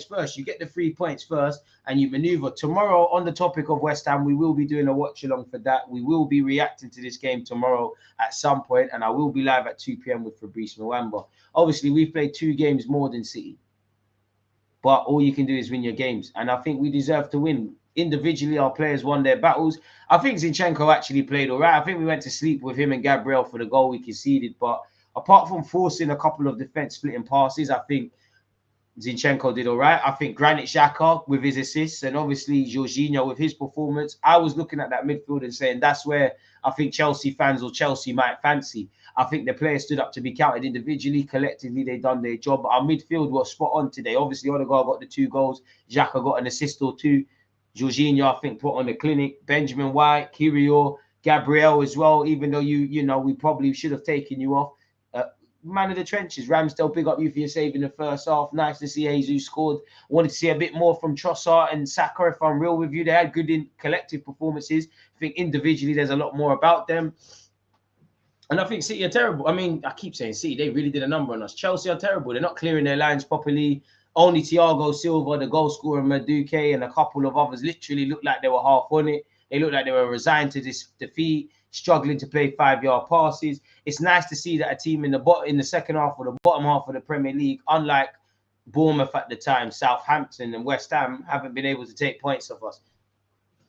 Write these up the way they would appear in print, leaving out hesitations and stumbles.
first. You get the 3 points first and you maneuver. Tomorrow, on the topic of West Ham, we will be doing a watch along for that. We will be reacting to this game tomorrow at some point, and I will be live at 2 p.m. with Fabrice Mwamba. Obviously, we've played 2 games more than City, but all you can do is win your games, and I think we deserve to win. Individually, our players won their battles. I think Zinchenko actually played all right. I think we went to sleep with him and Gabriel for the goal we conceded, but apart from forcing a couple of defense splitting passes, I think Zinchenko did all right. I think Granit Xhaka with his assists, and obviously Jorginho with his performance. I was looking at that midfield and saying that's where I think Chelsea fans or Chelsea might fancy. I think the players stood up to be counted individually. Collectively, they done their job. But our midfield was spot on today. Obviously, Odegaard got the 2 goals. Xhaka got an assist or 2. Jorginho, I think, put on the clinic. Benjamin White, Kiwior, Gabriel as well. Even though you know we probably should have taken you off. Man of the trenches. Ramsdale, big up you for your save in the first half. Nice to see Jesus scored. Wanted to see a bit more from Trossard and Saka, if I'm real with you. They had good collective performances. I think individually there's a lot more about them. And I think City are terrible. I mean, I keep saying City, they really did a number on us. Chelsea are terrible. They're not clearing their lines properly. Only Thiago Silva, the goal scorer, Madueke, and a couple of others literally looked like they were half on it. They looked like they were resigned to this defeat, struggling to play 5-yard passes. It's nice to see that a team in the second half or the bottom half of the Premier League, unlike Bournemouth at the time, Southampton and West Ham, haven't been able to take points off us.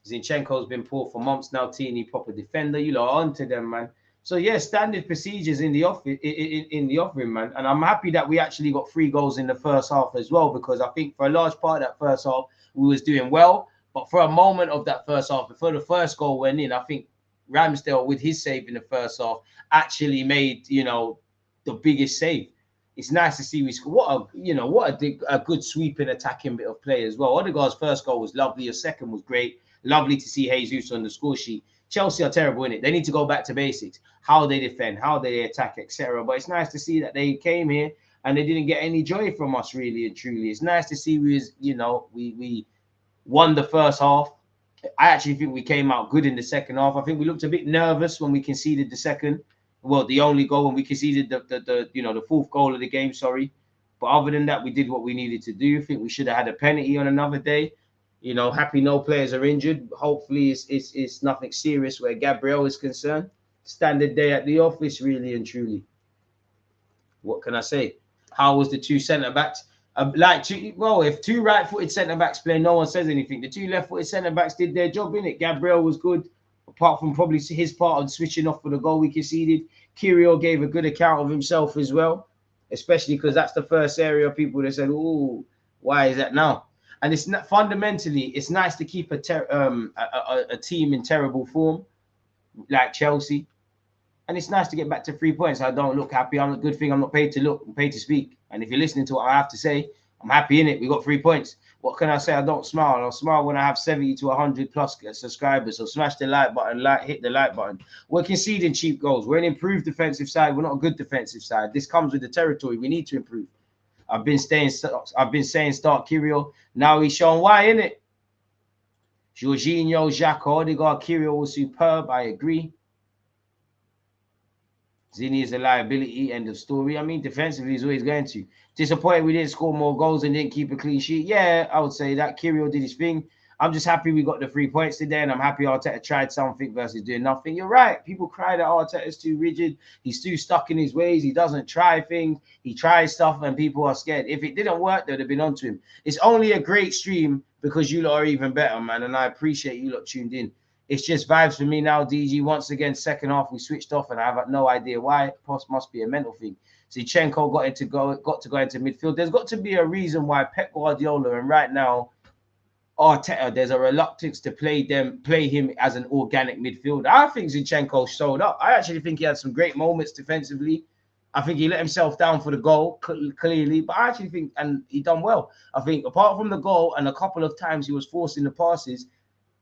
Zinchenko's been poor for months now. Tini, proper defender. You lot are onto them, man. So yeah, standard procedures in the offering, man. And I'm happy that we actually got 3 goals in the first half as well, because I think for a large part of that first half we was doing well. But for a moment of that first half, before the first goal went in, I think Ramsdale, with his save in the first half, actually made, the biggest save. It's nice to see we score. What a good sweeping attacking bit of play as well. Odegaard's first goal was lovely. Your second was great. Lovely to see Jesus on the score sheet. Chelsea are terrible in it. They need to go back to basics. How they defend, how they attack, etc. But it's nice to see that they came here and they didn't get any joy from us, really and truly. It's nice to see we won the first half. I actually think we came out good in the second half. I think we looked a bit nervous when we conceded the second. Well, the only goal when we conceded the 4th goal of the game, sorry. But other than that, we did what we needed to do. I think we should have had a penalty on another day. Happy no players are injured. Hopefully it's nothing serious where Gabriel is concerned. Standard day at the office, really and truly. What can I say? How was the 2 centre-backs? If 2 right-footed centre-backs play, no one says anything. The 2 left-footed centre-backs did their job, innit? Gabriel was good, apart from probably his part of switching off for the goal we conceded. Kiwior gave a good account of himself as well, especially because that's the first area of people that said, "Oh, why is that now?" And it's not fundamentally, it's nice to keep a team in terrible form like Chelsea. And it's nice to get back to 3 points. I don't look happy. I'm a good thing. I'm not paid to look. I'm paid to speak. And if you're listening to what I have to say, I'm happy in it. We got 3 points. What can I say? I don't smile. I'll smile when I have 70 to 100 plus subscribers. So smash the like button, hit the like button. We're conceding cheap goals. We're an improved defensive side. We're not a good defensive side. This comes with the territory. We need to improve. I've been saying start Kiwior. Now he's shown why, innit? Jorginho, Xhaka, Odegaard, Kiwior was superb. I agree. Zini is a liability, end of story. I mean, defensively, he's always going to. Disappointed we didn't score more goals and didn't keep a clean sheet. Yeah, I would say that. Kiwior did his thing. I'm just happy we got the 3 points today, and I'm happy Arteta tried something versus doing nothing. You're right. People cry that Arteta's too rigid. He's too stuck in his ways. He doesn't try things. He tries stuff, and people are scared. If it didn't work, they'd have been onto him. It's only a great stream because you lot are even better, man, and I appreciate you lot tuned in. It's just vibes for me now, DG. Once again, second half, we switched off, and I have no idea why. Must be a mental thing. Zinchenko got to go into midfield. There's got to be a reason why Pep Guardiola, and right now, Arteta, there's a reluctance to play him as an organic midfielder. I think Zinchenko showed up. I actually think he had some great moments defensively. I think he let himself down for the goal, clearly, but I actually think, and he done well. I think apart from the goal and a couple of times he was forcing the passes,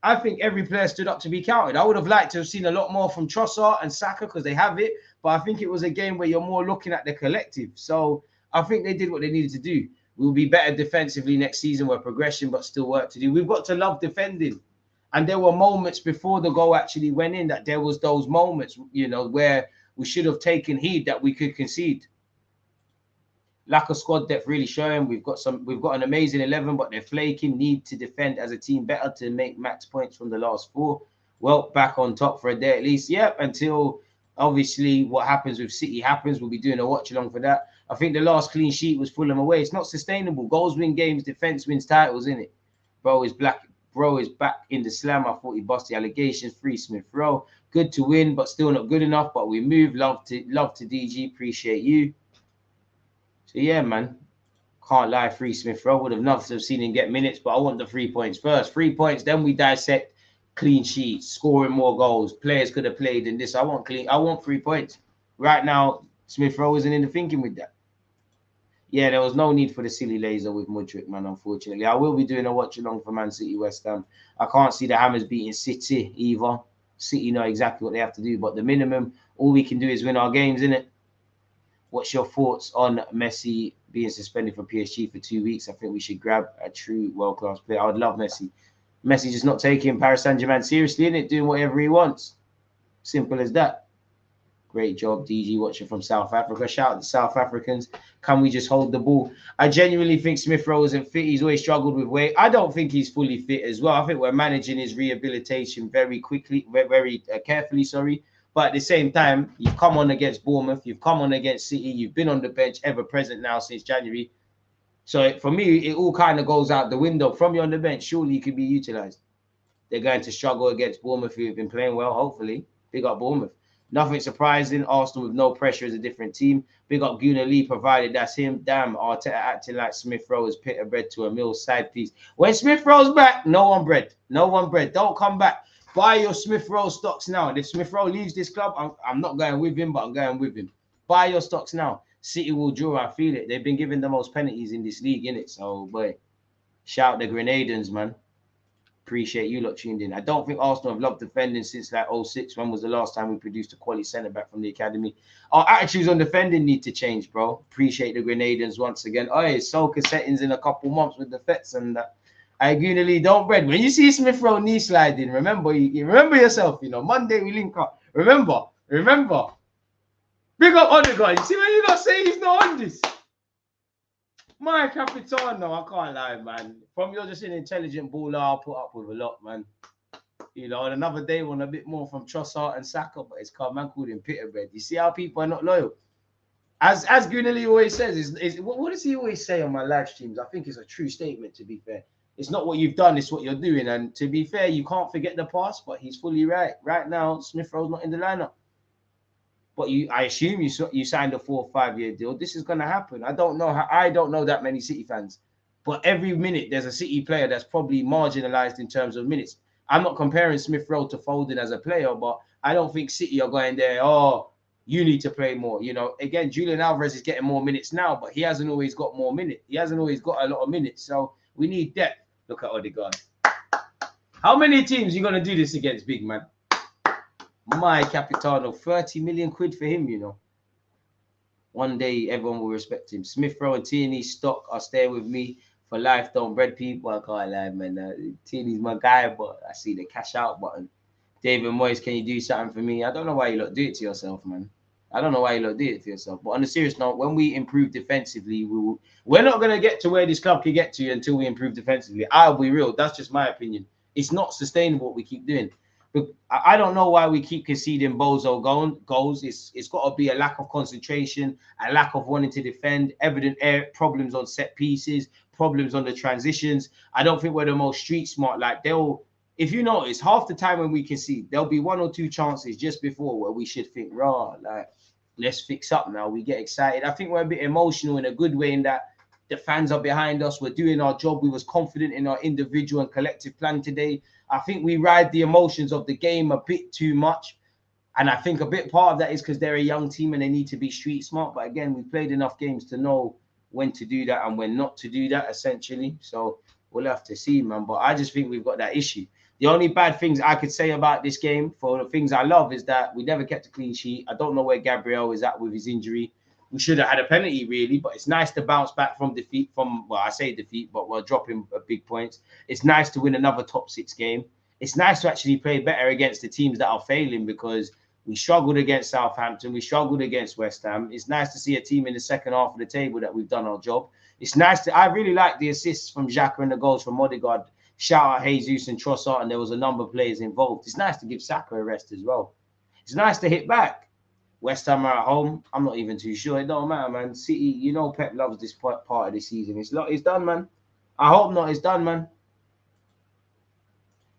I think every player stood up to be counted. I would have liked to have seen a lot more from Trossard and Saka because they have it, but I think it was a game where you're more looking at the collective. So I think they did what they needed to do. We'll be better defensively next season. We're progression, but still work to do. We've got to love defending. And there were moments before the goal actually went in that there was those moments, where we should have taken heed that we could concede. Lack of squad depth really showing. We've got an amazing 11, but they're flaking. Need to defend as a team better to make max points from the last 4. Well, back on top for a day at least. Yep, until obviously what happens with City happens. We'll be doing a watch along for that. I think the last clean sheet was Fulham away. It's not sustainable. Goals win games, defense wins titles, isn't it? Bro is back in the slam. I thought he busted the allegations. Free Smith Rowe. Good to win, but still not good enough. But we move. Love to DG. Appreciate you. So yeah, man. Can't lie. Free Smith Rowe. Would have loved to have seen him get minutes, but I want the 3 points first. 3 points, then we dissect clean sheets, scoring more goals. Players could have played in this. I want 3 points. Right now, Smith Rowe isn't in the thinking with that. Yeah, there was no need for the silly laser with Mudryk, man, unfortunately. I will be doing a watch along for Man City West Ham. I can't see the Hammers beating City either. City know exactly what they have to do, but the minimum, all we can do is win our games, innit? What's your thoughts on Messi being suspended for PSG for 2 weeks? I think we should grab a true world-class player. I would love Messi. Messi just not taking Paris Saint-Germain seriously, innit? Doing whatever he wants. Simple as that. Great job, DG, watching from South Africa. Shout out to South Africans. Can we just hold the ball? I genuinely think Smith Rowe isn't fit. He's always struggled with weight. I don't think he's fully fit as well. I think we're managing his rehabilitation very quickly, very carefully, sorry. But at the same time, you've come on against Bournemouth. You've come on against City. You've been on the bench ever present now since January. So for me, it all kind of goes out the window. From you on the bench, surely you could be utilised. They're going to struggle against Bournemouth, who have been playing well, hopefully. Big up Bournemouth. Nothing surprising. Arsenal with no pressure is a different team. Big up Gunnar Lee, provided that's him. Damn, Arteta acting like Smith Rowe is pita bread to a meal side piece. When Smith Rowe's back, no one bread. No one bread. Don't come back. Buy your Smith Rowe stocks now. And if Smith Rowe leaves this club, I'm not going with him, but I'm going with him. Buy your stocks now. City will draw. I feel it. They've been given the most penalties in this league, innit? So, boy, shout the Grenadians, man. Appreciate you lot tuned in. I don't think Arsenal have loved defending since like 06. When was the last time we produced a quality centre-back from the academy? Our attitudes on defending need to change, bro. Appreciate the Grenadians once again. Oh, it's Soka settings in a couple months with the Fets and that. Lee, don't bread. When you see Smith Rowe knee sliding, remember yourself, you know. Monday we link up. Remember. Big up Odegaard. You see when you not say he's not on this? My Capitano, I can't lie, man. From you're just an intelligent baller, I'll put up with a lot, man. You know, and another day one a bit more from Trossard and Saka, but it's called man called him pita bread. You see how people are not loyal. As Gunali always says, what does he always say on my live streams? I think it's a true statement, to be fair. It's not what you've done, it's what you're doing. And to be fair, you can't forget the past, but he's fully right. Right now, Smith Rowe's not in the lineup. But I assume you signed a 4 or 5 year deal. This is going to happen. I don't know that many City fans. But every minute, there's a City player that's probably marginalised in terms of minutes. I'm not comparing Smith Rowe to Foden as a player, but I don't think City are going there, oh, you need to play more. You know, again, Julian Alvarez is getting more minutes now, but he hasn't always got more minutes. He hasn't always got a lot of minutes. So we need depth. Look at Odegaard. How many teams are you going to do this against, big man? My Capitano, 30 million quid for him, you know. One day, everyone will respect him. Smith Rowe and Tierney stock are staying with me for life. Don't bread people. I can't lie, man. Tierney's my guy, but I see the cash out button. David Moyes, can you do something for me? I don't know why you lot do it to yourself, man. I don't know why you lot do it to yourself. But on a serious note, when we improve defensively, we're not going to get to where this club can get to until we improve defensively. I'll be real. That's just my opinion. It's not sustainable what we keep doing. But I don't know why we keep conceding bozo goals. It's got to be a lack of concentration, a lack of wanting to defend, evident problems on set pieces, problems on the transitions. I don't think we're the most street smart. Like if you notice, half the time when we concede, there'll be 1 or 2 chances just before where we should think, like, let's fix up now. We get excited. I think we're a bit emotional in a good way in that the fans are behind us. We're doing our job. We was confident in our individual and collective plan today. I think we ride the emotions of the game a bit too much. And I think a bit part of that is because they're a young team and they need to be street smart. But again, we've played enough games to know when to do that and when not to do that, essentially. So we'll have to see, man. But I just think we've got that issue. The only bad things I could say about this game, for the things I love, is that we never kept a clean sheet. I don't know where Gabriel is at with his injury. We should have had a penalty, really, but it's nice to bounce back from defeat. Well, I say defeat, but we're dropping big points. It's nice to win another top 6 game. It's nice to actually play better against the teams that are failing because We struggled against Southampton. We struggled against West Ham. It's nice to see a team in the second half of the table that we've done our job. It's nice to. I really like the assists from Xhaka and the goals from Odegaard. Shout out Jesus and Trossard, and there was a number of players involved. It's nice to give Saka a rest as well. It's nice to hit back. West Ham are at home. I'm not even too sure. It don't matter, man. City, you know Pep loves this part of the season. It's done, man. I hope not. It's done, man.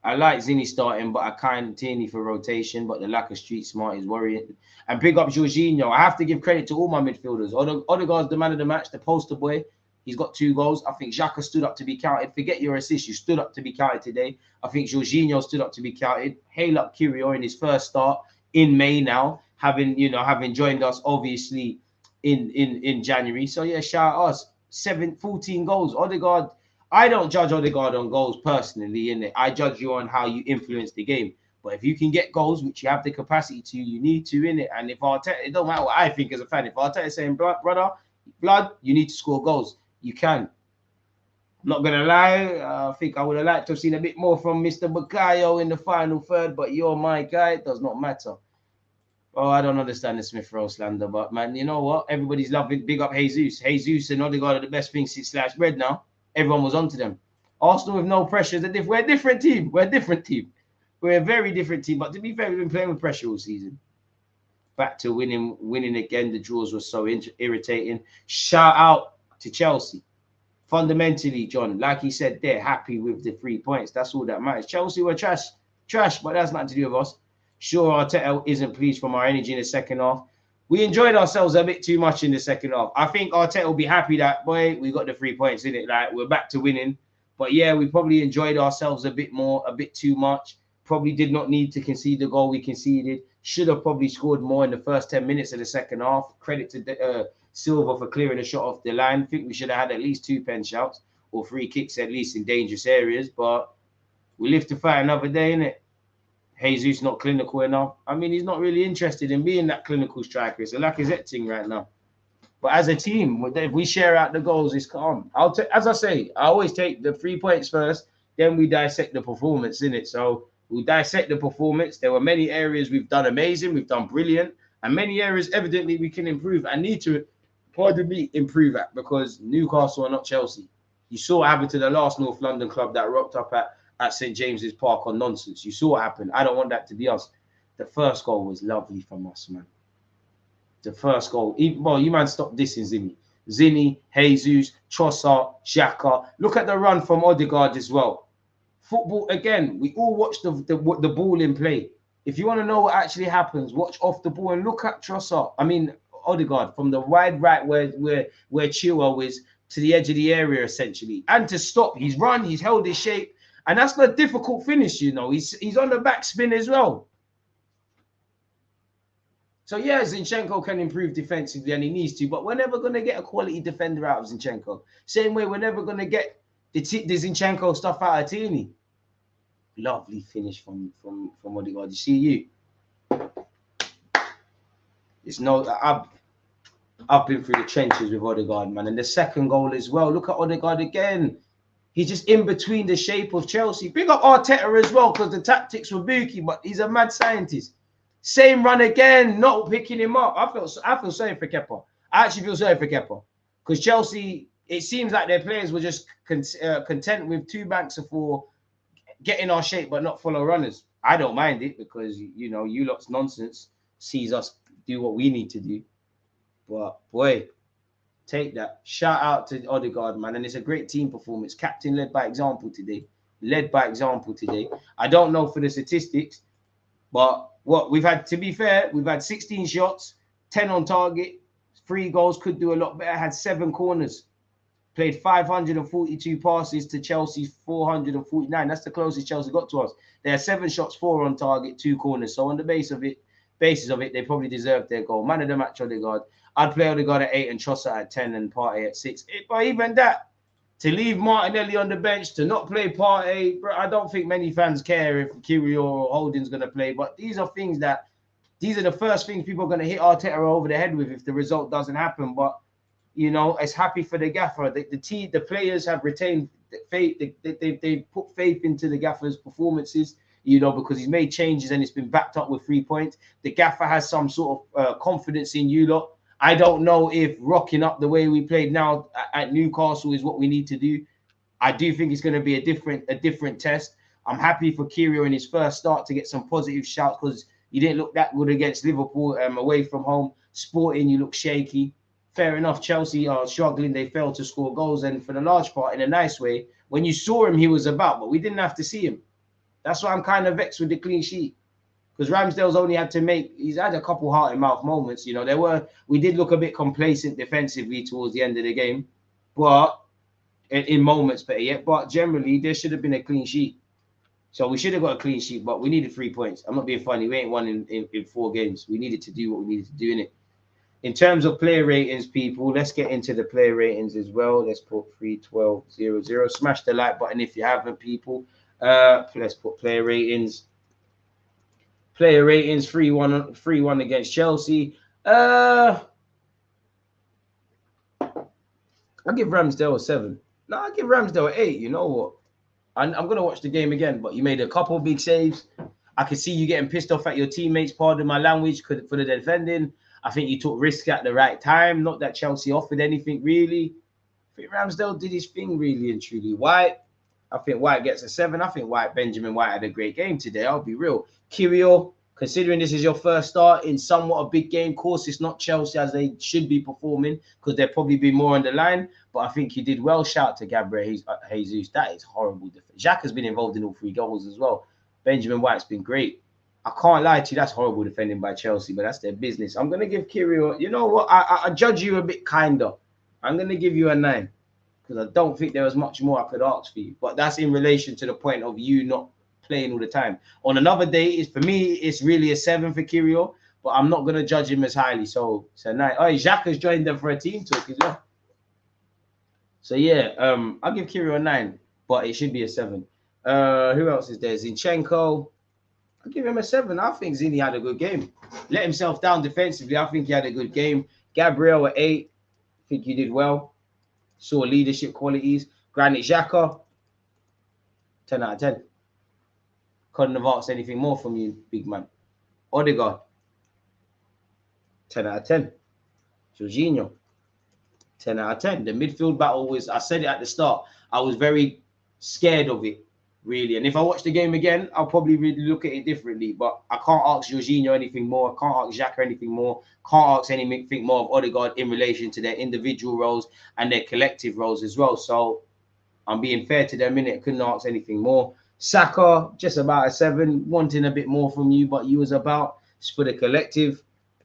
I like Zinni starting, but I kind of Tierney for rotation. But the lack of street smart is worrying. And big up Jorginho. I have to give credit to all my midfielders. Odegaard's the man of the match, the poster boy. He's got 2 goals. I think Xhaka stood up to be counted. Forget your assist. You stood up to be counted today. I think Jorginho stood up to be counted. Hail up Kiwior in his first start in May now, having joined us obviously in January. So yeah, shout out us. 14 goals. Odegaard. I don't judge Odegaard on goals personally, innit? I judge you on how you influence the game. But if you can get goals, which you have the capacity to, you need to, innit? And if Arteta, it don't matter what I think as a fan. If Arteta is saying, brother, you need to score goals, you can. I'm not going to lie. I think I would have liked to have seen a bit more from Mr. Bukayo in the final third, but you're my guy. It does not matter. Oh, I don't understand the Smith Rowe slander, but man, you know what? Everybody's loving. Big up Jesus. Jesus and Odegaard are the best things since sliced bread now. Everyone was onto them. Arsenal with no pressure. We're a different team. We're a different team. We're a very different team. But to be fair, we've been playing with pressure all season. Back to winning again. The draws were so irritating. Shout out to Chelsea. Fundamentally, John, like he said, they're happy with the 3 points. That's all that matters. Chelsea were trash, but that's nothing to do with us. Sure, Arteta isn't pleased from our energy in the second half. We enjoyed ourselves a bit too much in the second half. I think Arteta will be happy that, boy, we got the 3 points in it. Like, we're back to winning. But yeah, we probably enjoyed ourselves a bit more, a bit too much. Probably did not need to concede the goal we conceded. Should have probably scored more in the first 10 minutes of the second half. Credit to Silva for clearing a shot off the line. I think we should have had at least 2 pen shouts or 3 kicks at least in dangerous areas. But we live to fight another day, innit? Jesus not clinical enough. I mean, he's not really interested in being that clinical striker. It's a Lacazette thing right now. But as a team, if we share out the goals, it's calm. As I say, I always take the 3 points first, then we dissect the performance, innit? So we'll dissect the performance. There were many areas we've done amazing, we've done brilliant, and many areas evidently we can improve and need to, improve at, because Newcastle are not Chelsea. You saw what happened to the last North London club that rocked up at St. James's Park on nonsense. You saw what happened. I don't want that to be us. The first goal was lovely from us, man. The first goal. Well, you man stop dissing Zinni. Zinni, Jesus, Trossard, Xhaka. Look at the run from Odegaard as well. Football, again, we all watch the ball in play. If you want to know what actually happens, watch off the ball and look at Odegaard from the wide right where Kiwior was to the edge of the area, essentially. And to stop, he's run, he's held his shape. And that's not a difficult finish, you know. He's on the back spin as well. So, yeah, Zinchenko can improve defensively and he needs to, but we're never going to get a quality defender out of Zinchenko. Same way we're never going to get the Zinchenko stuff out of Tierney. Lovely finish from Odegaard. You see you. It's no, I've been through the trenches with Odegaard, man. And the second goal as well. Look at Odegaard again. He's just in between the shape of Chelsea. Big up Arteta as well, because the tactics were booky, but he's a mad scientist. Same run again, not picking him up. I feel sorry for Kepa. I actually feel sorry for Kepa, because Chelsea, it seems like their players were just content with 2 banks of 4, getting our shape but not follow runners. I don't mind it, because you know you lot's nonsense sees us do what we need to do. But boy, take that. Shout out to Odegaard, man. And it's a great team performance. Captain led by example today. I don't know for the statistics, but what we've had, to be fair, we've had 16 shots, 10 on target, 3 goals, could do a lot better, had 7 corners, played 542 passes to Chelsea's 449. That's the closest Chelsea got to us. They had 7 shots, 4 on target, 2 corners. So on the basis of it, they probably deserved their goal. Man of the match, Odegaard. I'd play Odegaard at 8 and Trossard at 10 and Partey at 6. But even that, to leave Martinelli on the bench, to not play Partey, bro, I don't think many fans care if Kiwior or Holding's going to play. But these are the first things people are going to hit Arteta over the head with if the result doesn't happen. But, you know, it's happy for the gaffer. The players have retained faith. They put faith into the gaffer's performances. you know, because he's made changes and it's been backed up with 3 points. The gaffer has some sort of confidence in you lot. I don't know if rocking up the way we played now at Newcastle is what we need to do. I do think it's going to be a different test. I'm happy for Kiwior in his first start to get some positive shouts because he didn't look that good against Liverpool away from home. Sporting, you look shaky. Fair enough, Chelsea are struggling. They failed to score goals, and for the large part, in a nice way, when you saw him, he was about, but we didn't have to see him. That's why I'm kind of vexed with the clean sheet. Because Ramsdale's only had to he's had a couple heart and mouth moments. You know, we did look a bit complacent defensively towards the end of the game, but in moments, better yet. But generally, there should have been a clean sheet. So we should have got a clean sheet, but we needed 3 points. I'm not being funny. We ain't won in 4 games. We needed to do what we needed to do in it. In terms of player ratings, people, let's get into the player ratings as well. Let's put 3-12-0-0. Smash the like button if you haven't, people. Let's put player ratings. Player ratings 3-1 against Chelsea. I'll give Ramsdale a 7. No, I'll give Ramsdale an 8. You know what? I'm going to watch the game again, but you made a couple of big saves. I could see you getting pissed off at your teammates, pardon my language, for the defending. I think you took risks at the right time. Not that Chelsea offered anything, really. I think Ramsdale did his thing, really and truly. White, I think White gets a 7. I think Benjamin White had a great game today. I'll be real. Kiwior, considering this is your first start in somewhat a big game, of course, it's not Chelsea as they should be performing because there'll probably be more on the line. But I think you did well. Shout out to Gabriel Jesus. That is horrible defense. Xhaka has been involved in all 3 goals as well. Benjamin White's been great. I can't lie to you. That's horrible defending by Chelsea, but that's their business. I'm going to give Kiwior, you know what? I judge you a bit kinder. I'm going to give you a 9 because I don't think there was much more I could ask for you. But that's in relation to the point of you not playing all the time. On another day, for me, it's really a 7 for Kiwior, but I'm not going to judge him as highly. So it's a 9. Oh, Xhaka's joined them for a team talk as well. So yeah, I'll give Kiwior a 9, but it should be a 7. Who else is there? Zinchenko. I'll give him a 7. I think Zini had a good game. Let himself down defensively. I think he had a good game. Gabriel at 8. I think you did well. Saw leadership qualities. Granit Xhaka, 10 out of 10. Couldn't have asked anything more from you, big man. Odegaard, 10 out of 10. Jorginho, 10 out of 10. The midfield battle was, I said it at the start, I was very scared of it, really. And if I watch the game again, I'll probably really look at it differently. But I can't ask Jorginho anything more. I can't ask Xhaka anything more. Can't ask anything more of Odegaard in relation to their individual roles and their collective roles as well. So I'm being fair to them, innit? Couldn't ask anything more. Saka, just about a 7. Wanting a bit more from you, but you was about for the collective.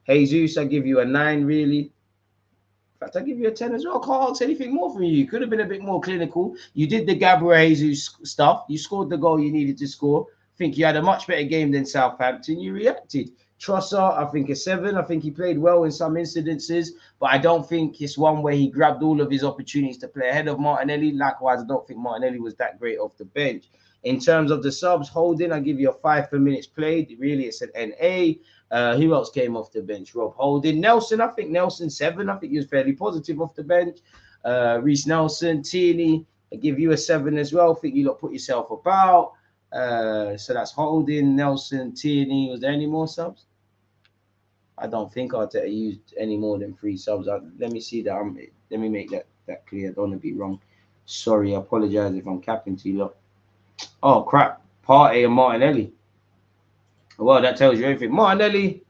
Jesus, I give you a 9, really. In fact, I give you a 10 as well. Can't ask anything more from you. You could have been a bit more clinical. You did the Gabriel Jesus stuff. You scored the goal you needed to score. I think you had a much better game than Southampton. You reacted. Trossard, I think a 7. I think he played well in some incidences, but I don't think it's one where he grabbed all of his opportunities to play ahead of Martinelli. Likewise, I don't think Martinelli was that great off the bench. In terms of the subs, Holding, I give you a 5 for minutes played. Really, it's an NA. Who else came off the bench? Rob Holding. Nelson, I think Nelson 7. I think he was fairly positive off the bench. Reece Nelson, Tierney, I give you a 7 as well. I think you lot put yourself about. So that's Holding, Nelson, Tierney. Was there any more subs? I don't think Arteta used any more than 3 subs. Let me see that. Let me make that clear. I don't want to be wrong. Sorry, I apologize if I'm capping to you lot. Oh, crap. Partey and Martinelli. Well, that tells you everything. Martinelli,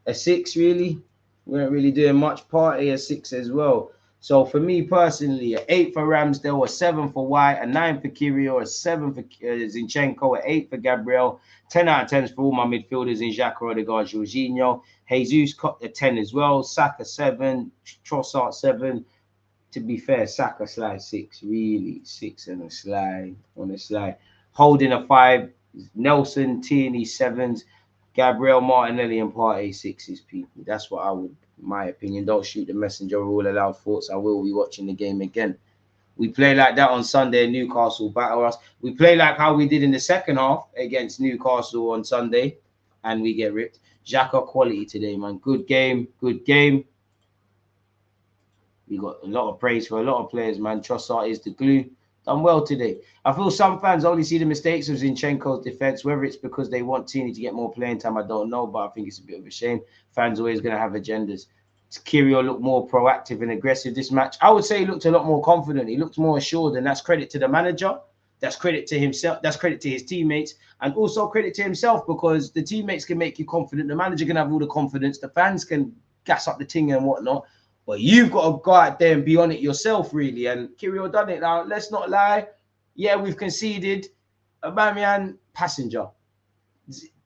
a 6, really. We weren't really doing much. Partey, a 6 as well. So for me personally, an 8 for Ramsdale, a 7 for White, a 9 for Kiwior, a 7 for Zinchenko, an 8 for Gabriel, 10 out of 10 for all my midfielders in Xhaka, Odegaard, Jorginho. Jesus got a 10 as well. Saka 7, Trossard 7. To be fair, Saka slide 6, really 6 and a slide on a slide. Holding a 5, Nelson, Tierney 7s, Gabriel, Martinelli, and Partey 6s. People, that's what I would. My opinion. Don't shoot the messenger. All allowed thoughts. I will be watching the game again. We play like that on Sunday. Newcastle battle us. We play like how we did in the second half against Newcastle on Sunday, and we get ripped. Xhaka quality today, man. Good game. Good game. We got a lot of praise for a lot of players, man. Trossard is the glue. Done well today. I feel some fans only see the mistakes of Zinchenko's defense. Whether it's because they want Tini to get more playing time, I don't know, but I think it's a bit of a shame. Fans always going to have agendas. Kiwior looked more proactive and aggressive this match. I would say he looked a lot more confident. He looked more assured, and that's credit to the manager. That's credit to himself. That's credit to his teammates, and also credit to himself, because the teammates can make you confident. The manager can have all the confidence. The fans can gas up the ting and whatnot. But you've got to go out there and be on it yourself, really. And Kiwior done it. Now, let's not lie. Yeah, we've conceded. Aubameyang, passenger.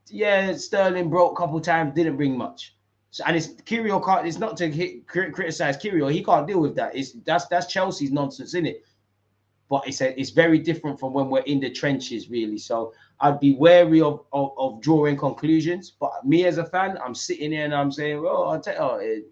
Yeah, Sterling broke a couple times, didn't bring much. So, and it's Kiwior can't. It's not to criticize Kiwior. He can't deal with that. That's Chelsea's nonsense, isn't it? But it's very different from when we're in the trenches, really. So I'd be wary of drawing conclusions. But me as a fan, I'm sitting here and I'm saying, well, I'll tell you,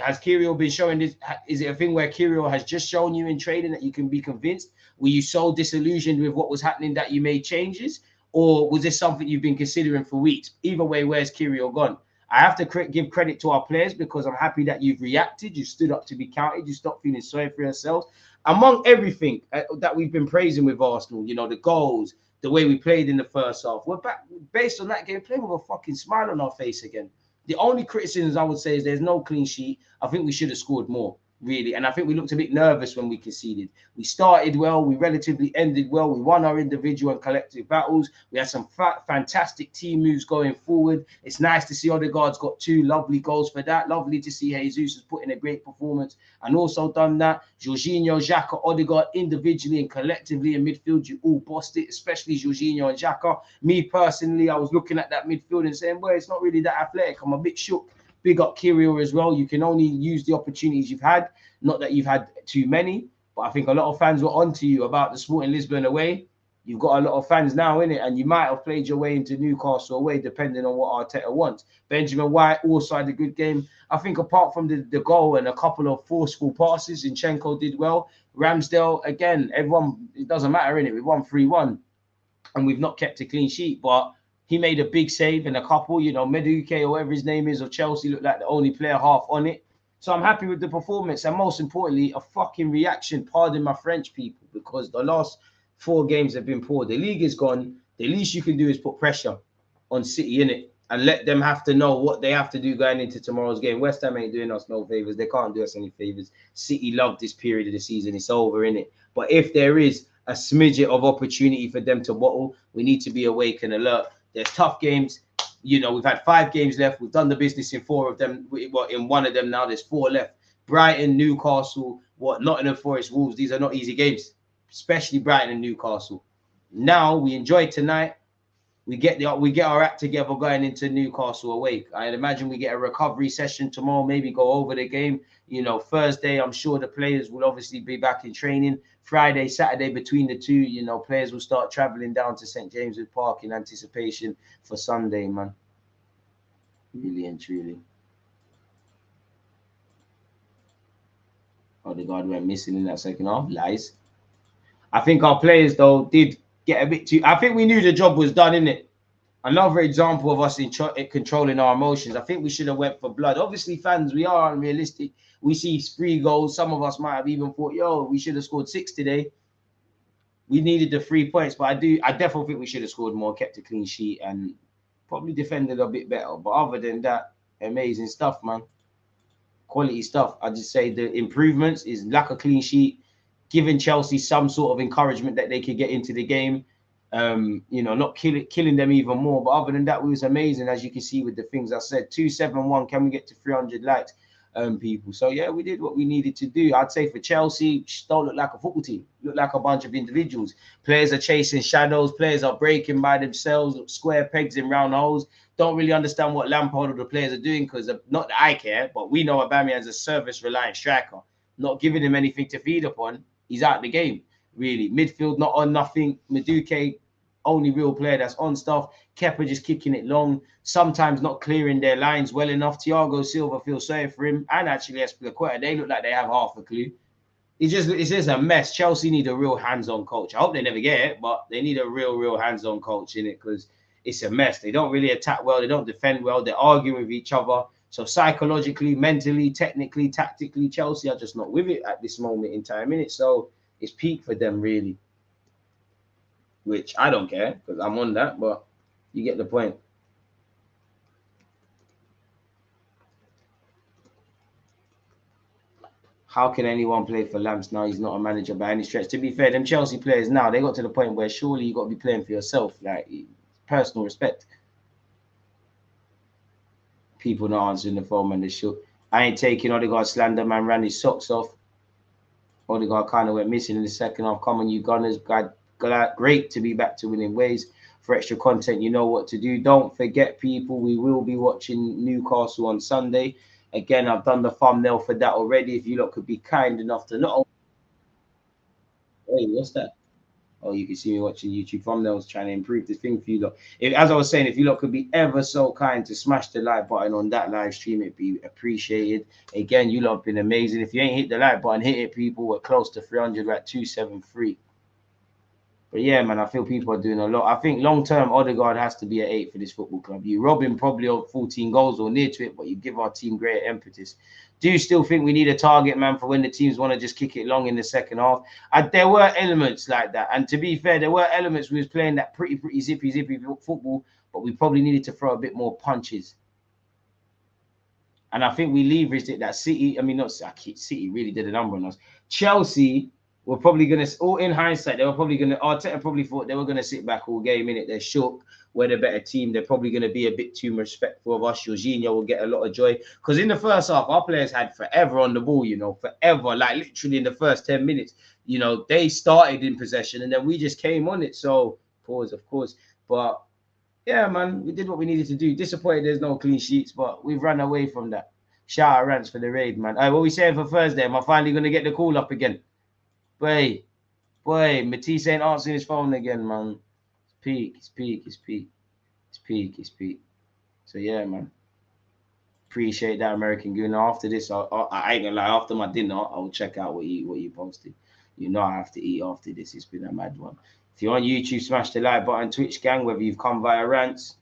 has Kiwior been showing this? Is it a thing where Kiwior has just shown you in training that you can be convinced? Were you so disillusioned with what was happening that you made changes? Or was this something you've been considering for weeks? Either way, where's Kiwior gone? I have to give credit to our players, because I'm happy that you've reacted. You stood up to be counted. You stopped feeling sorry for yourselves. Among everything that we've been praising with Arsenal, you know, the goals, the way we played in the first half, we're back based on that game, playing with a fucking smile on our face again. The only criticisms I would say is there's no clean sheet. I think we should have scored more, really. And I think we looked a bit nervous when we conceded. We started well. We relatively ended well. We won our individual and collective battles. We had some fantastic team moves going forward. It's nice to see Odegaard's got 2 lovely goals for that. Lovely to see Jesus has put in a great performance and also done that. Jorginho, Xhaka, Odegaard individually and collectively in midfield, you all bossed it, especially Jorginho and Xhaka. Me personally, I was looking at that midfield and saying, well, it's not really that athletic. I'm a bit shook. Big up Kiwior as well. You can only use the opportunities you've had. Not that you've had too many, but I think a lot of fans were onto you about the Sporting Lisbon away. You've got a lot of fans now in it, and you might have played your way into Newcastle away, depending on what Arteta wants. Benjamin White also had a good game. I think apart from the goal and a couple of forceful passes, Zinchenko did well. Ramsdale, again, everyone, it doesn't matter, innit? We won 3-1, and we've not kept a clean sheet, but he made a big save and a couple, you know, Meduke or whatever his name is of Chelsea looked like the only player half on it. So I'm happy with the performance, and most importantly, a fucking reaction, pardon my French, people, because the last 4 games have been poor. The league is gone. The least you can do is put pressure on City, innit, and let them have to know what they have to do going into tomorrow's game. West Ham ain't doing us no favours. They can't do us any favours. City loved this period of the season. It's over, innit? But if there is a smidget of opportunity for them to bottle, we need to be awake and alert. There's tough games. You know, we've had 5 games left. We've done the business in 4 of them. Well, in 1 of them now, there's 4 left. Brighton, Newcastle, Nottingham Forest, Wolves. These are not easy games, especially Brighton and Newcastle. Now we enjoy tonight. We get our act together going into Newcastle away. I'd imagine we get a recovery session tomorrow, maybe go over the game. You know, Thursday, I'm sure the players will obviously be back in training. Friday, Saturday, between the 2, you know, players will start traveling down to St. James's Park in anticipation for Sunday, man. Really and truly. Odegaard went missing in that second half. Lies. I think our players, though, did get a bit too... I think we knew the job was done, innit? Another example of us in controlling our emotions. I think we should have went for blood. Obviously, fans, we are unrealistic. We see 3 goals. Some of us might have even thought, yo, we should have scored 6 today. We needed the 3 points, but I definitely think we should have scored more, kept a clean sheet, and probably defended a bit better. But other than that, amazing stuff, man. Quality stuff. I just say the improvements is lack of clean sheet, giving Chelsea some sort of encouragement that they could get into the game. You know, not killing them even more. But other than that, it was amazing, as you can see with the things I said. 271. Can we get to 300 likes, people? So yeah, we did what we needed to do. I'd say for Chelsea, don't look like a football team. Look like a bunch of individuals. Players are chasing shadows. Players are breaking by themselves, square pegs in round holes. Don't really understand what Lampard or the players are doing, because not that I care, but we know Aubameyang's a service-reliant striker. Not giving him anything to feed upon, he's out the game. Really, midfield not on nothing. Madueke, only real player that's on stuff. Kepa just kicking it long, sometimes not clearing their lines well enough. Thiago Silva feels sorry for him, and actually Espilicueta, they look like they have half a clue. It's just a mess. Chelsea need a real hands-on coach. I hope they never get it, but they need a real hands-on coach in it, because it's a mess. They don't really attack well. They don't defend well. They're arguing with each other. So psychologically, mentally, technically, tactically, Chelsea are just not with it at this moment in time, innit? So It's peak for them, really. Which I don't care because I'm on that, but you get the point. How can anyone play for Lamps now? He's not a manager by any stretch. To be fair, them Chelsea players now, they got to the point where surely you got to be playing for yourself, like personal respect. People not answering the phone, man. They should. I ain't taking Odegaard slander, man. Ran his socks off. Odegaard kind of went missing in the second half. Come on, you Gunners. Great to be back to winning ways. For extra content, you know what to do. Don't forget, people, we will be watching Newcastle on Sunday. Again, I've done the thumbnail for that already. If you lot could be kind enough to not. Hey, what's that? Oh, you can see me watching YouTube thumbnails trying to improve the thing for you lot. As I was saying, if you lot could be ever so kind to smash the like button on that live stream, it'd be appreciated. Again, you lot have been amazing. If you ain't hit the like button, hit it, people. We're close to 300, we're at 273. But yeah, man, I feel people are doing a lot. I think long-term, Odegaard has to be at 8 for this football club. You rob him probably of 14 goals or near to it, but you give our team greater impetus. Do you still think we need a target man for when the teams want to just kick it long in the second half? There were elements like that. And to be fair, there were elements we was playing that pretty zippy football, but we probably needed to throw a bit more punches. And I think we leveraged it that City, City really did a number on us. Chelsea were probably going to, all in hindsight, they were probably going to, Arteta probably thought they were going to sit back all game, innit? They're shook. We're the better team. They're probably going to be a bit too respectful of us. Jorginho will get a lot of joy. Because in the first half, our players had forever on the ball, forever. Like literally in the first 10 minutes, they started in possession and then we just came on it. So, pause, of course. But yeah, man, we did what we needed to do. Disappointed there's no clean sheets, but we've run away from that. Shout out Rants for the raid, man. What we saying for Thursday? Am I finally going to get the call up again? Boy, Matisse ain't answering his phone again, man. It's peak. So yeah, man. Appreciate that, American Goon. After this, I ain't gonna lie. After my dinner, I'll check out what you posted. I have to eat after this. It's been a mad one. If you're on YouTube, smash the like button. Twitch gang, whether you've come via Rants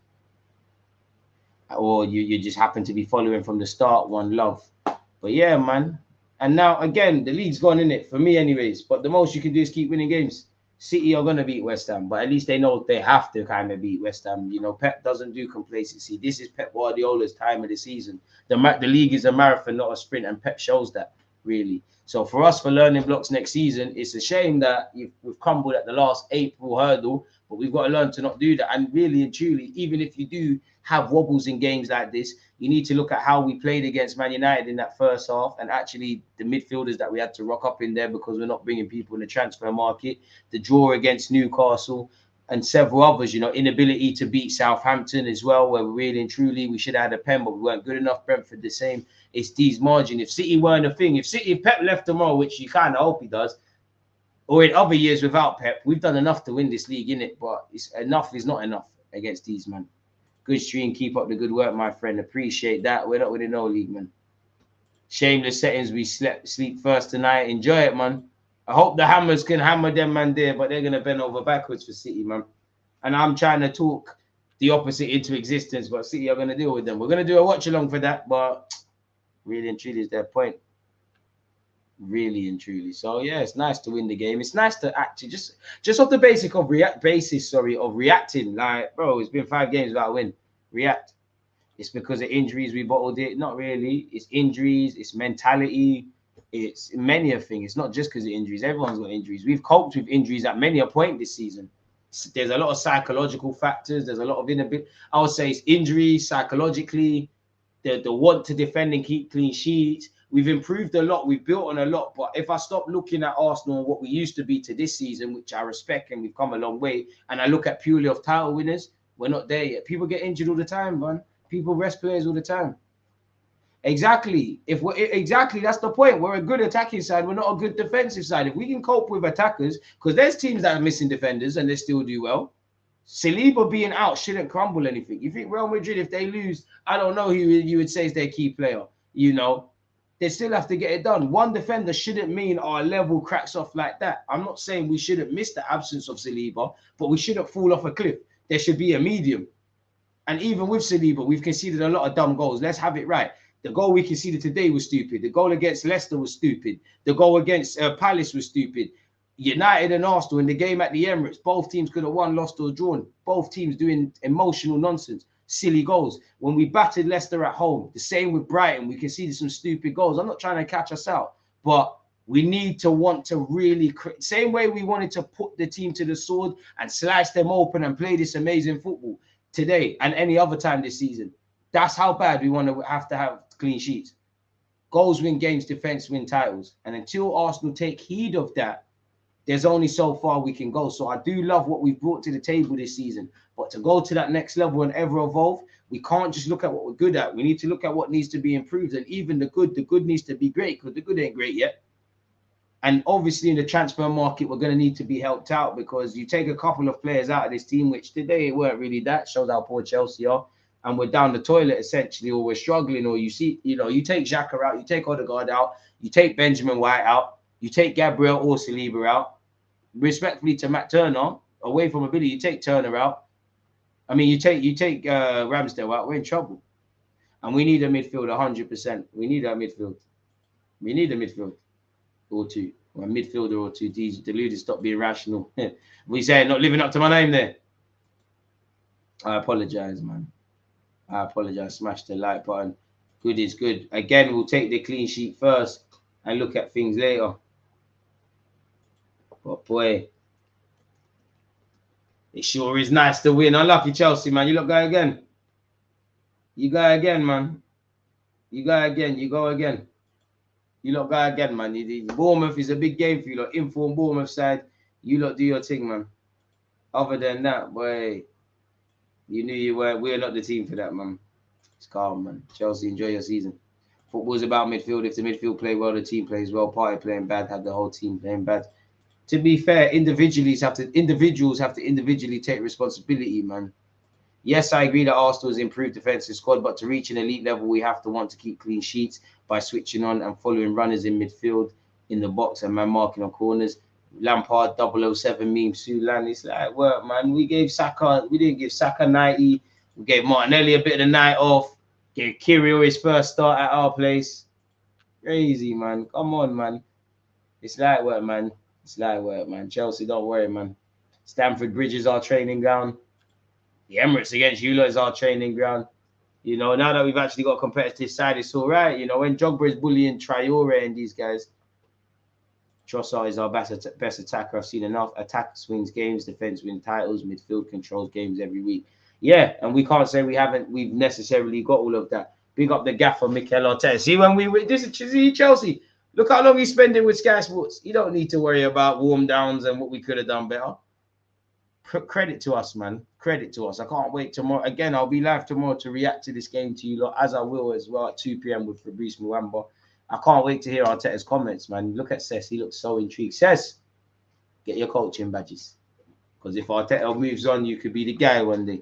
or you just happen to be following from the start, one love. But yeah, man. And now, again, the league's gone in it for me anyways. But the most you can do is keep winning games. City are going to beat West Ham, but at least they know they have to kind of beat West Ham. Pep doesn't do complacency. This is Pep Guardiola's time of the season. The league is a marathon, not a sprint, and Pep shows that, really. So for us, for learning blocks next season, it's a shame that we've crumbled at the last April hurdle, but we've got to learn to not do that. And really and truly, even if you do have wobbles in games like this, you need to look at how we played against Man United in that first half and actually the midfielders that we had to rock up in there because we're not bringing people in the transfer market, the draw against Newcastle and several others, inability to beat Southampton as well, where really and truly we should have had a pen, but we weren't good enough. Brentford the same. It's these margin. If City weren't a thing, if Pep left tomorrow, which you kind of hope he does, or in other years without Pep, we've done enough to win this league, innit? But enough is not enough against these, man. Good stream. Keep up the good work, my friend. Appreciate that. We're not winning no league, man. Shameless settings. We sleep first tonight. Enjoy it, man. I hope the Hammers can hammer them, man, there, but they're going to bend over backwards for City, man. And I'm trying to talk the opposite into existence, but City are going to deal with them. We're going to do a watch-along for that, but really and truly is their point. Really and truly. So, yeah, it's nice to win the game. It's nice to actually just off the basis of reacting. Like, bro, it's been 5 games without a win. React. It's because of injuries we bottled it. Not really. It's injuries. It's mentality. It's many a thing. It's not just because of injuries. Everyone's got injuries. We've coped with injuries at many a point this season. There's a lot of psychological factors. There's a lot of inability. I would say it's injuries, psychologically, the want to defend and keep clean sheets. We've improved a lot. We've built on a lot. But if I stop looking at Arsenal and what we used to be to this season, which I respect and we've come a long way, and I look at purely of title winners, we're not there yet. People get injured all the time, man. People rest players all the time. Exactly. Exactly, that's the point. We're a good attacking side. We're not a good defensive side. If we can cope with attackers, because there's teams that are missing defenders and they still do well. Saliba being out shouldn't crumble anything. You think Real Madrid, if they lose, I don't know who you would say is their key player. They still have to get it done. One defender shouldn't mean our level cracks off like that. I'm not saying we shouldn't miss the absence of Saliba, but we shouldn't fall off a cliff. There should be a medium. And even with Saliba, we've conceded a lot of dumb goals. Let's have it right. The goal we conceded today was stupid. The goal against Leicester was stupid. The goal against Palace was stupid. United and Arsenal in the game at the Emirates, both teams could have won, lost, or drawn. Both teams doing emotional nonsense, silly goals. When we battered Leicester at home, the same with Brighton, we can see some stupid goals. I'm not trying to catch us out, but we need to want to really, same way we wanted to put the team to the sword and slice them open and play this amazing football today and any other time this season. That's how bad we want to have clean sheets. Goals win games, defense win titles. And until Arsenal take heed of that, there's only so far we can go. So I do love what we've brought to the table this season. But to go to that next level and ever evolve, we can't just look at what we're good at. We need to look at what needs to be improved. And even the good needs to be great, because the good ain't great yet. And obviously in the transfer market, we're going to need to be helped out, because you take a couple of players out of this team, which today weren't really that. Shows how poor Chelsea are. And we're down the toilet essentially, or we're struggling, or you see, you take Xhaka out, you take Odegaard out, you take Benjamin White out, you take Gabriel or Saliba out. Respectfully to Matt Turner, away from ability, you take Turner out. I mean, you take Ramsdale out. We're in trouble, and we need a midfield 100%. We need a midfield. We need a midfield or two, or a midfielder or two. Deluded, stop being rational. We say not living up to my name there. I apologize, man. I apologize. Smash the like button. Good is good. Again, we'll take the clean sheet first and look at things later. But boy, it sure is nice to win. Unlucky Chelsea, man. You look go again. You go again, man. You go again. You go again. You lot go again, man. Bournemouth is a big game for you lot. Informed Bournemouth side. You lot do your thing, man. Other than that, boy, you knew you were. We're not the team for that, man. It's calm, man. Chelsea, enjoy your season. Football's about midfield. If the midfield play well, the team plays well. Party playing bad, have the whole team playing bad. To be fair, individuals have to individually take responsibility, man. Yes, I agree that Arsenal has improved defensive squad, but to reach an elite level, we have to want to keep clean sheets by switching on and following runners in midfield, in the box, and man marking on corners. Lampard 007 meme, Sulan. It's like, work, man. We didn't give Saka 90. We gave Martinelli a bit of the night off. Gave Kiwior his first start at our place. Crazy, man. Come on, man. It's light work, man. It's light work, man. Chelsea, don't worry, man. Stamford Bridge is our training ground. The Emirates against you lot is our training ground. Now that we've actually got a competitive side, it's all right. When Drogba is bullying Traore and these guys, Trossard is our best attacker. I've seen enough. Attack wins games, defense wins titles, midfield controls games every week. Yeah, and we can't say we've necessarily got all of that. Big up the gaffer, Mikel Arteta. See, this is Chelsea. Look how long he's spending with Sky Sports. You don't need to worry about warm downs and what we could have done better. Credit to us, man. Credit to us. I can't wait tomorrow. Again, I'll be live tomorrow to react to this game to you lot, as I will as well at 2 p.m. with Fabrice Muamba. I can't wait to hear Arteta's comments, man. Look at Cess. He looks so intrigued. Cess, get your coaching badges. Because if Arteta moves on, you could be the guy one day.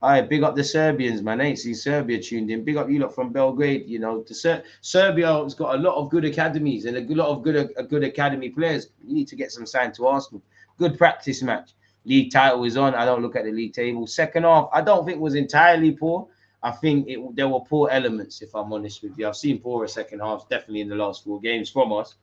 All right, big up the Serbians, man. I ain't seen Serbia tuned in. Big up you lot from Belgrade. Serbia has got a lot of good academies and a lot of good academy players. You need to get some signed to Arsenal. Good practice match. League title is on. I don't look at the league table. Second half, I don't think was entirely poor. I think there were poor elements, if I'm honest with you. I've seen poorer second halves, definitely in the last 4 games from us.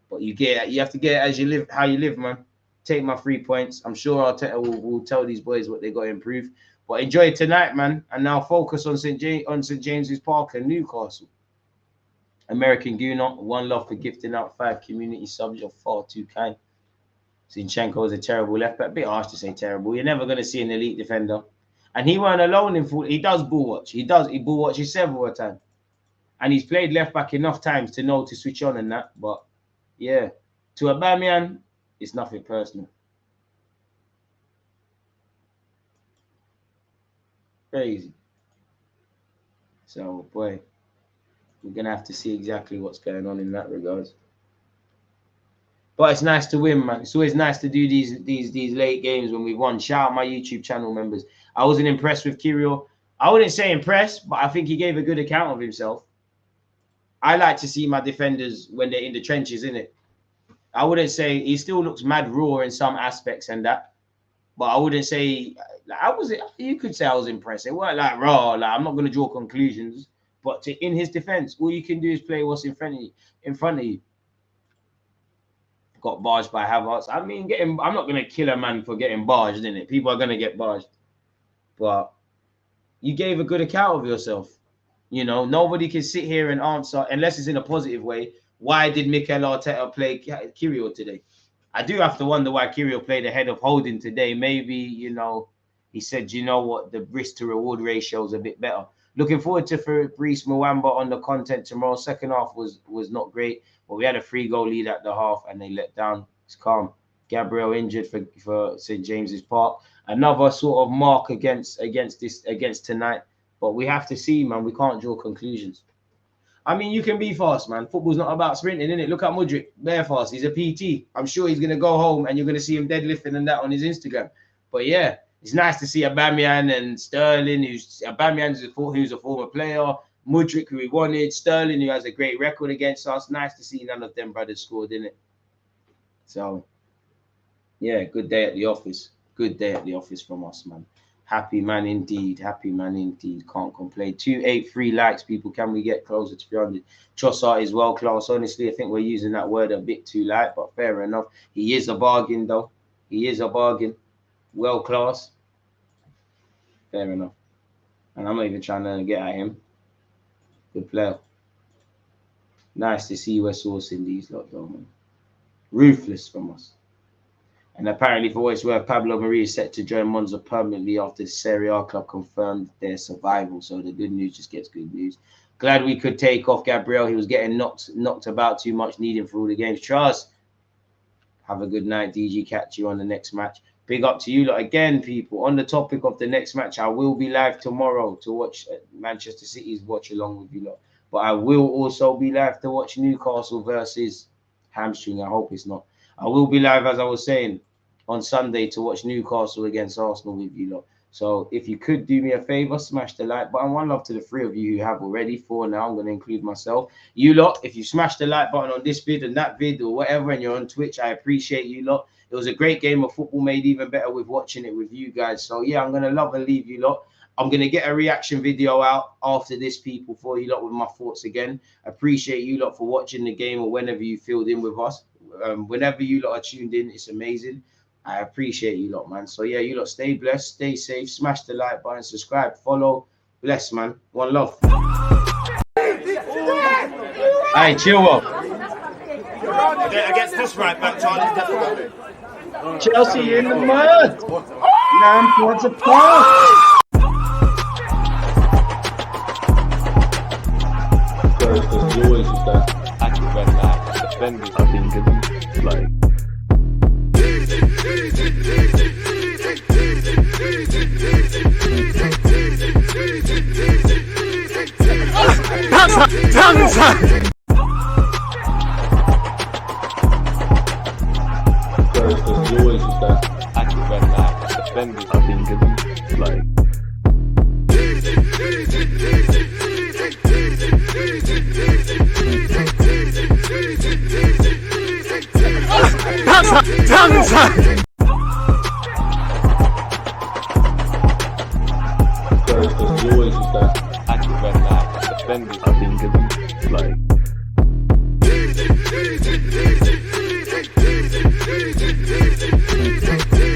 But you have to get it as you live, how you live, man. Take my 3 points. I'm sure Arteta will tell these boys what they got to improve. But enjoy it tonight, man. And now focus on St. James's Park and Newcastle. American Gooner, 1 love for gifting out 5 community subs. You're far too kind. Zinchenko is a terrible left back. A bit harsh to say terrible. You're never going to see an elite defender. And he weren't alone in football. He does ball watch. He ball watches several times. And he's played left back enough times to know to switch on and that. But yeah, to Aubameyang, it's nothing personal. Crazy. So, boy, we're going to have to see exactly what's going on in that regard. But it's nice to win, man. It's always nice to do these late games when we've won. Shout out my YouTube channel members. I wasn't impressed with Kiwior. I wouldn't say impressed, but I think he gave a good account of himself. I like to see my defenders when they're in the trenches, innit? I wouldn't say he still looks mad raw in some aspects and that. But I wouldn't say you could say I was impressed. It weren't like raw. Like, I'm not going to draw conclusions. But in his defense, all you can do is play what's in front of you. got barged by Havertz. I mean, I'm not gonna kill a man for getting barged, innit? People are gonna get barged, but you gave a good account of yourself. You know, nobody can sit here and answer unless it's in a positive way. Why did Mikel Arteta play Kiwior today? I do have to wonder why Kiwior played ahead of Holding today. Maybe, you know, he said, you know what, the risk to reward ratio is a bit better. Looking forward to Fabrice Muamba on the content tomorrow. Second half was not great, but we had a 3-goal lead at the half and they let down. It's calm. Gabriel injured for St. James's Park. Another sort of mark against tonight. But we have to see, man. We can't draw conclusions. I mean, you can be fast, man. Football's not about sprinting, innit? Look at Mudryk, bare fast. He's a PT. I'm sure he's gonna go home and you're gonna see him deadlifting and that on his Instagram. But yeah, it's nice to see Aubameyang and Sterling, who's a former player, Mudryk, who we wanted, Sterling, who has a great record against us. Nice to see none of them brothers scored, innit? So, yeah, good day at the office. Good day at the office from us, man. Happy man indeed. Happy man indeed. Can't complain. 283 likes, people. Can we get closer to 300? Trossard is well class. Honestly, I think we're using that word a bit too light, but fair enough. He is a bargain, though. He is a bargain. Well class. Fair enough. And I'm not even trying to get at him. Good player. Nice to see we're sourcing these lot, though, man. Ruthless from us. And apparently, for what it's worth, Pablo Mari is set to join Monza permanently after the Serie A club confirmed their survival. So the good news just gets good news. Glad we could take off Gabriel. He was getting knocked about too much, needing for all the games. Charles, have a good night, DG. Catch you on the next match. Big up to you lot again, people. On the topic of the next match, I will be live tomorrow to watch Manchester City's watch along with you lot. But I will also be live to watch Newcastle versus Hamstring. I hope it's not. I will be live, as I was saying, on Sunday to watch Newcastle against Arsenal with you lot. So if you could do me a favor, smash the like button. One love to the 3 of you who have already. 4 now, I'm going to include myself. You lot, if you smash the like button on this vid and that vid or whatever, and you're on Twitch, I appreciate you lot. It was a great game of football, made even better with watching it with you guys. So yeah, I'm going to love and leave you lot. I'm going to get a reaction video out after this, people, for you lot with my thoughts again. Appreciate you lot for watching the game or whenever you filled in with us. Whenever you lot are tuned in, it's amazing. I appreciate you lot, man. So yeah, you lot stay blessed, stay safe, smash the like button, subscribe, follow. Bless, man. One love. Hey, chill up. Against this right back, Charlie, definitely. Chelsea in the mud. Lampard's apart. There's always just that active red back defending. I think it's like there's always just that active red back defending. I think it's like there's always just that active red back defending. I think it's like